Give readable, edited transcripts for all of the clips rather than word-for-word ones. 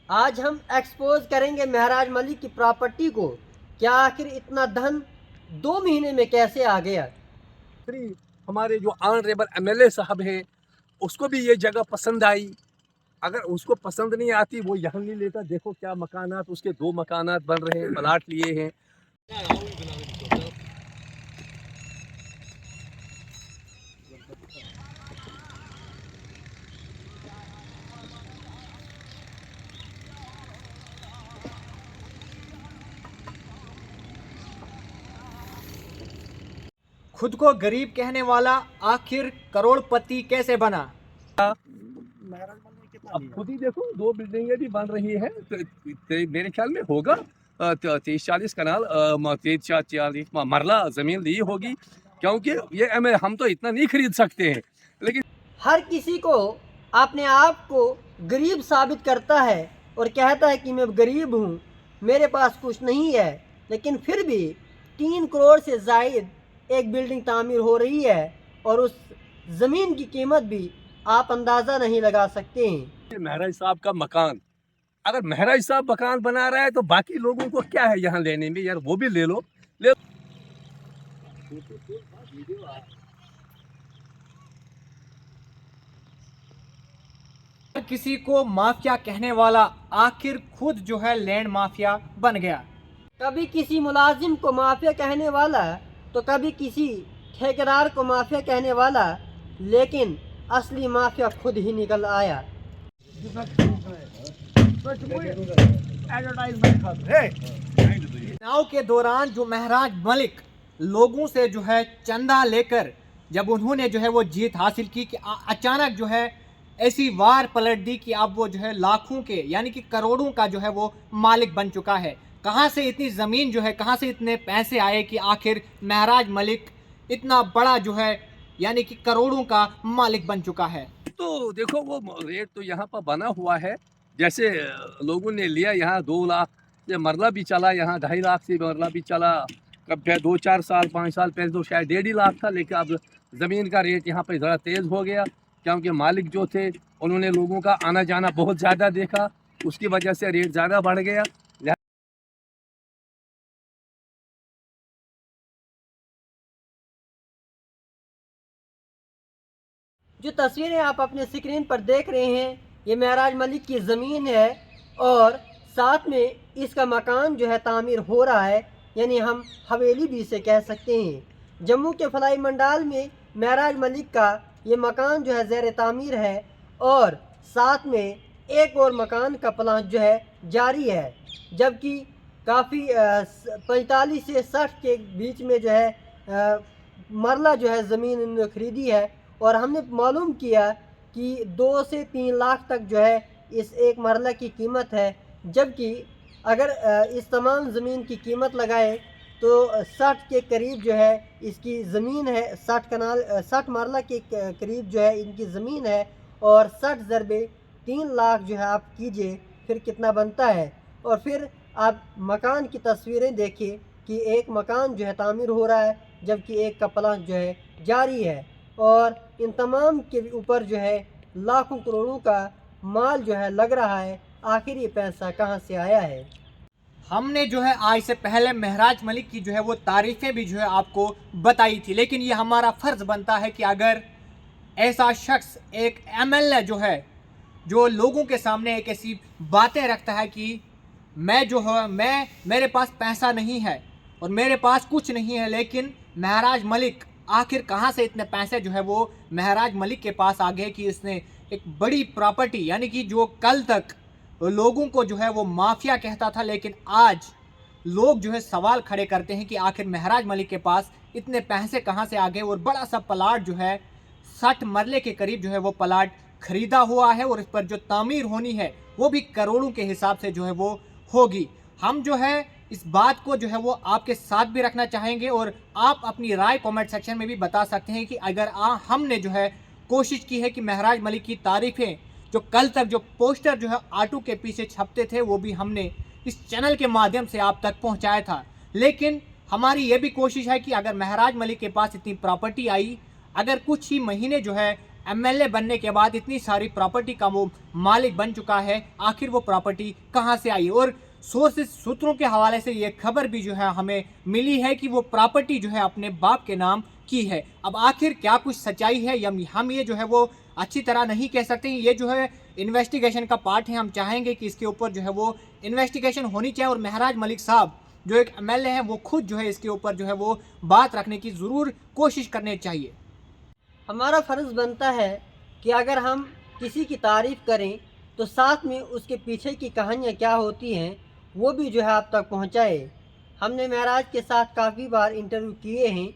आज हम एक्सपोज करेंगे महराज मलिक की प्रॉपर्टी को। क्या आखिर इतना धन 2 महीने में कैसे आ गया? हमारे जो ऑनरेबल एमएलए साहब हैं उसको भी ये जगह पसंद आई। अगर उसको पसंद नहीं आती वो यहाँ नहीं लेता। देखो क्या मकानात, उसके 2 मकानात बन रहे हैं, प्लाट लिए हैं। खुद को गरीब कहने वाला आखिर करोड़पति कैसे बना? अब खुद ही देखो 2 बिल्डिंगें भी बन रही है। मेरे ख्याल में होगा 30-40 कनाल 30-40 मरला जमीन ली होगी, क्योंकि ये हम तो इतना नहीं खरीद सकते हैं। लेकिन हर किसी को अपने आप को गरीब साबित करता है और कहता है कि मैं गरीब हूँ, मेरे पास कुछ नहीं है, लेकिन फिर भी 3 करोड़ से ज़ायद एक बिल्डिंग तामीर हो रही है और उस ज़मीन की कीमत भी आप अंदाज़ा नहीं लगा सकते हैं। महराज साहब का मकान, अगर महराज साहब मकान बना रहा है तो बाकी लोगों को क्या है यहाँ लेने में? यार वो भी ले लो। हर किसी को माफिया कहने वाला आखिर खुद जो है लैंड माफिया बन गया। कभी किसी मुलाजिम को माफिया कहने वाला तो कभी किसी ठेकेदार को माफिया कहने वाला, लेकिन असली माफिया खुद ही निकल आया। चुनाव के दौरान जो महराज मलिक लोगों से जो है चंदा लेकर जब उन्होंने जो है वो जीत हासिल की कि अचानक जो है ऐसी वार पलट दी कि अब वो जो है लाखों के यानी कि करोड़ों का जो है वो मालिक बन चुका है। कहां से इतनी ज़मीन जो है, कहां से इतने पैसे आए कि आखिर महराज मलिक इतना बड़ा जो है यानी कि करोड़ों का मालिक बन चुका है? तो देखो वो रेट तो यहाँ पर बना हुआ है। जैसे लोगों ने लिया यहाँ 2 लाख से मरला भी चला, यहाँ 2.5 लाख से मरला भी चला। कब 2-4 साल 5 साल पहले तो शायद 1.5 लाख था, लेकिन अब ज़मीन का रेट यहाँ पे ज़रा तेज़ हो गया, क्योंकि मालिक जो थे उन्होंने लोगों का आना जाना बहुत ज़्यादा देखा, उसकी वजह से रेट ज़्यादा बढ़ गया। जो तस्वीरें आप अपने स्क्रीन पर देख रहे हैं, ये महराज मलिक की ज़मीन है और साथ में इसका मकान जो है तामीर हो रहा है, यानी हम हवेली भी इसे कह सकते हैं। जम्मू के फलाई मंडाल में महराज मलिक का ये मकान जो है ज़ेर तामीर है और साथ में एक और मकान का प्लान जो है जारी है, जबकि काफ़ी 45 से 60 के बीच में जो है मरला जो है ज़मीन इन्होंने ख़रीदी है। और हमने मालूम किया कि 2 से 3 लाख तक जो है इस एक मरला की कीमत है, जबकि अगर इस तमाम ज़मीन की कीमत लगाए तो 60 के करीब जो है इसकी ज़मीन है। 60 कनाल 60 मरला के करीब जो है इनकी ज़मीन है और 60 ज़रबे 3 लाख जो है आप कीजिए फिर कितना बनता है। और फिर आप मकान की तस्वीरें देखिए कि एक मकान जो है तामीर हो रहा है, जबकि एक का प्लान जो है जारी है और इन तमाम के ऊपर जो है लाखों करोड़ों का माल जो है लग रहा है। आखिर ये पैसा कहाँ से आया है? हमने जो है आज से पहले महराज मलिक की जो है वो तारीफ़ें भी जो है आपको बताई थी, लेकिन ये हमारा फ़र्ज़ बनता है कि अगर ऐसा शख्स एक एमएलए जो है जो लोगों के सामने एक ऐसी बातें रखता है कि मैं जो है मेरे पास पैसा नहीं है और मेरे पास कुछ नहीं है, लेकिन महराज मलिक आखिर कहाँ से इतने पैसे जो है वो महराज मलिक के पास आ गए कि इसने एक बड़ी प्रॉपर्टी यानी कि जो कल तक लोगों को जो है वो माफिया कहता था, लेकिन आज लोग जो है सवाल खड़े करते हैं कि आखिर महराज मलिक के पास इतने पैसे कहाँ से आ गए और बड़ा सा प्लाट जो है 60 मरले के करीब जो है वो प्लाट खरीदा हुआ है और इस पर जो तामीर होनी है वो भी करोड़ों के हिसाब से जो है वो होगी। हम जो है इस बात को जो है वो आपके साथ भी रखना चाहेंगे और आप अपनी राय कमेंट सेक्शन में भी बता सकते हैं कि अगर हमने जो है कोशिश की है कि महराज मलिक की तारीफ़ें जो कल तक जो पोस्टर जो है ऑटो के पीछे छपते थे वो भी हमने इस चैनल के माध्यम से आप तक पहुंचाया था, लेकिन हमारी ये भी कोशिश है कि अगर महराज मलिक के पास इतनी प्रॉपर्टी आई, अगर कुछ ही महीने जो है एमएलए बनने के बाद इतनी सारी प्रॉपर्टी का वो मालिक बन चुका है, आखिर वो प्रॉपर्टी कहाँ से आई? और सोर्सेस सूत्रों के हवाले से ये खबर भी जो है हमें मिली है कि वो प्रॉपर्टी जो है अपने बाप के नाम की है। अब आखिर क्या कुछ सच्चाई है या हम ये जो है वो अच्छी तरह नहीं कह सकते। ये जो है इन्वेस्टिगेशन का पार्ट है, हम चाहेंगे कि इसके ऊपर जो है वो इन्वेस्टिगेशन होनी चाहिए और महराज मलिक साहब जो एक एमएलए हैं वो खुद जो है इसके ऊपर जो है वो बात रखने की ज़रूर कोशिश करनी चाहिए। हमारा फ़र्ज़ बनता है कि अगर हम किसी की तारीफ़ करें तो साथ में उसके पीछे की कहानियाँ क्या होती हैं वो भी जो है आप तक पहुँचाए। हमने महराज के साथ काफ़ी बार इंटरव्यू किए हैं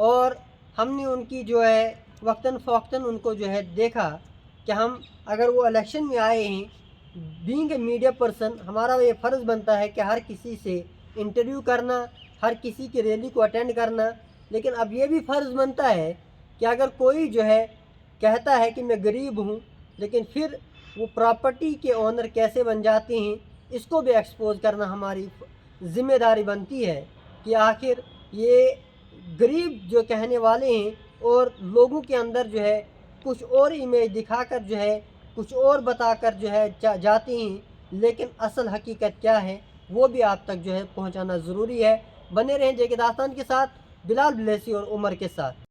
और हमने उनकी जो है वक्तन फ़ौक्तन उनको जो है देखा कि हम अगर वो इलेक्शन में आए हैं, बीइंग ए मीडिया पर्सन हमारा ये फ़र्ज़ बनता है कि हर किसी से इंटरव्यू करना, हर किसी की रैली को अटेंड करना। लेकिन अब ये भी फ़र्ज़ बनता है कि अगर कोई जो है कहता है कि मैं गरीब हूँ, लेकिन फिर वो प्रॉपर्टी के ओनर कैसे बन जाते हैं, इसको भी एक्सपोज़ करना हमारी ज़िम्मेदारी बनती है कि आखिर ये गरीब जो कहने वाले हैं और लोगों के अंदर जो है कुछ और इमेज दिखाकर जो है कुछ और बताकर जो है जाते हैं, लेकिन असल हकीकत क्या है वो भी आप तक जो है पहुंचाना ज़रूरी है। बने रहें जे के दास्तान के साथ, बिलाल ब्लेसी और उमर के साथ।